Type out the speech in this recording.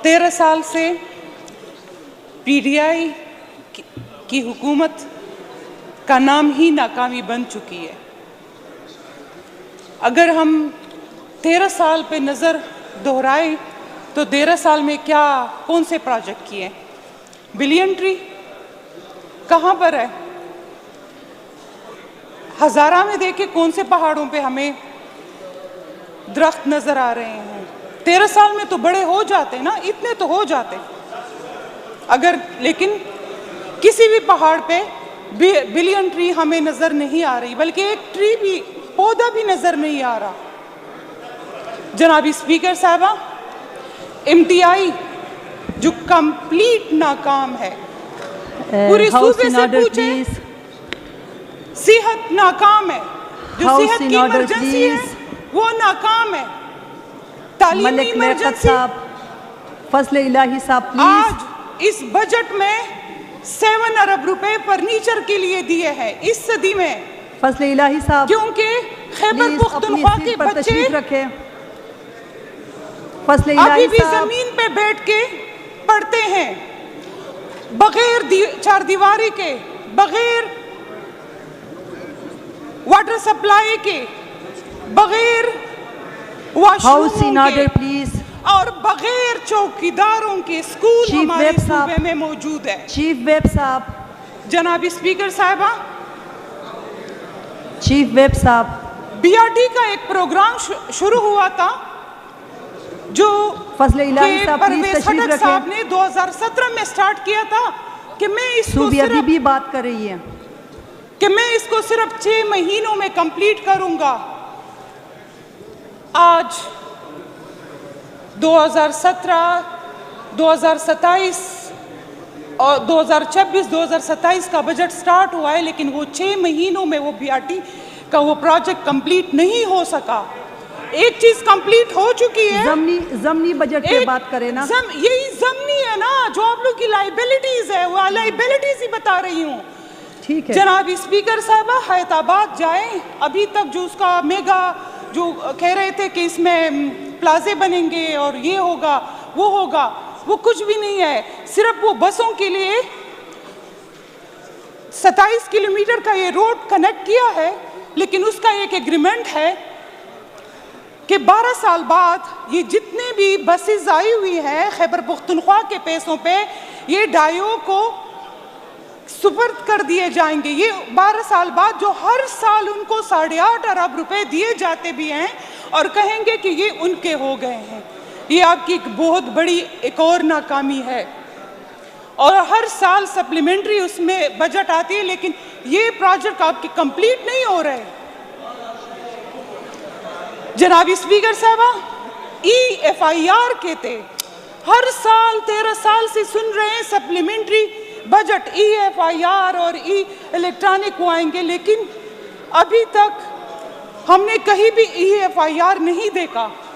13 साल से पीडीआई की हुकूमत का नाम ही नाकामी बन चुकी है। अगर हम 13 साल पे नज़र दोहराए तो 13 साल में कौन से प्रोजेक्ट किए? बिलियन ट्री कहाँ पर है? हज़ारा में देखे कौन से पहाड़ों पे हमें दरख्त नज़र आ रहे हैं? 13 साल में तो बड़े हो जाते ना, इतने तो हो जाते अगर, लेकिन किसी भी पहाड़ पे बिलियन ट्री हमें नज़र नहीं आ रही, बल्कि एक ट्री भी, पौधा भी नज़र नहीं आ रहा। जनाब स्पीकर साहबा, एमटीआई जो कंप्लीट नाकाम है, पूरी सूबे से पूछे, सेहत नाकाम है, जो सेहत की इमरजेंसी है वो नाकाम है, तालीमी इमरजेंसी। फजल इलाही साहब प्लीज। आज इस बजट में 7 अरब रुपए फर्नीचर के लिए दिए हैं इस सदी में। फजल इलाही साहब, क्योंकि खैबर पख्तूनख्वा के बच्चे अभी भी जमीन पे बैठ के पढ़ते हैं, बगैर चारदीवारी के, बगैर वाटर सप्लाई के, बगैर वॉशरूम के प्लीज, और बगैर चौकीदारों के स्कूल हमारे सूबे में मौजूद है। चीफ वेब साहब। जनाब स्पीकर साहिबा, चीफ वेब साहब, बीआरटी का एक प्रोग्राम शुरू हुआ था जो परवेज खटक साहब ने 2017 में स्टार्ट किया था कि मैं इसको अभी भी बात कर रही है कि मैं इसको सिर्फ 6 महीनों में कंप्लीट करूंगा। आज 2017, 2027 और 2026, 2027 का बजट स्टार्ट हुआ है, लेकिन वो 6 महीनों में वो बीआरटी का वो प्रोजेक्ट कंप्लीट नहीं हो सका। एक चीज कंप्लीट हो चुकी है, जमनी बजट पे बात करें ना, यही जमनी है ना, जो आप लोग की लाइबिलिटीज है, वो लाइबिलिटीज ही बता रही हूँ। ठीक है जनाब स्पीकर साहबा, हैदराबाद जाएं, अभी तक जो उसका मेगा जो कह रहे थे कि इसमें प्लाजे बनेंगे और ये होगा वो कुछ भी नहीं है। सिर्फ वो बसों के लिए 27 किलोमीटर का ये रोड कनेक्ट किया है, लेकिन उसका एक एग्रीमेंट है कि 12 साल बाद ये जितने भी बसेस आई हुई हैं खैबर पख्तूनख्वा के पैसों पे, ये डायो को सुपर्द कर दिए जाएंगे। ये 12 साल बाद जो हर साल उनको 8.5 अरब रुपए दिए जाते भी हैं और कहेंगे कि ये उनके हो गए हैं। ये आपकी एक बहुत बड़ी एक और नाकामी है। और हर साल सप्लीमेंट्री उसमें बजट आती है, लेकिन ये प्रोजेक्ट आपके कंप्लीट नहीं हो रहे। जनाब स्पीकर साहबा, EFIR कहते हर साल 13 साल से सुन रहे हैं सप्लीमेंट्री बजट, EFIR और इलेक्ट्रॉनिक वो आएंगे, लेकिन अभी तक हमने कहीं भी EFIR नहीं देखा।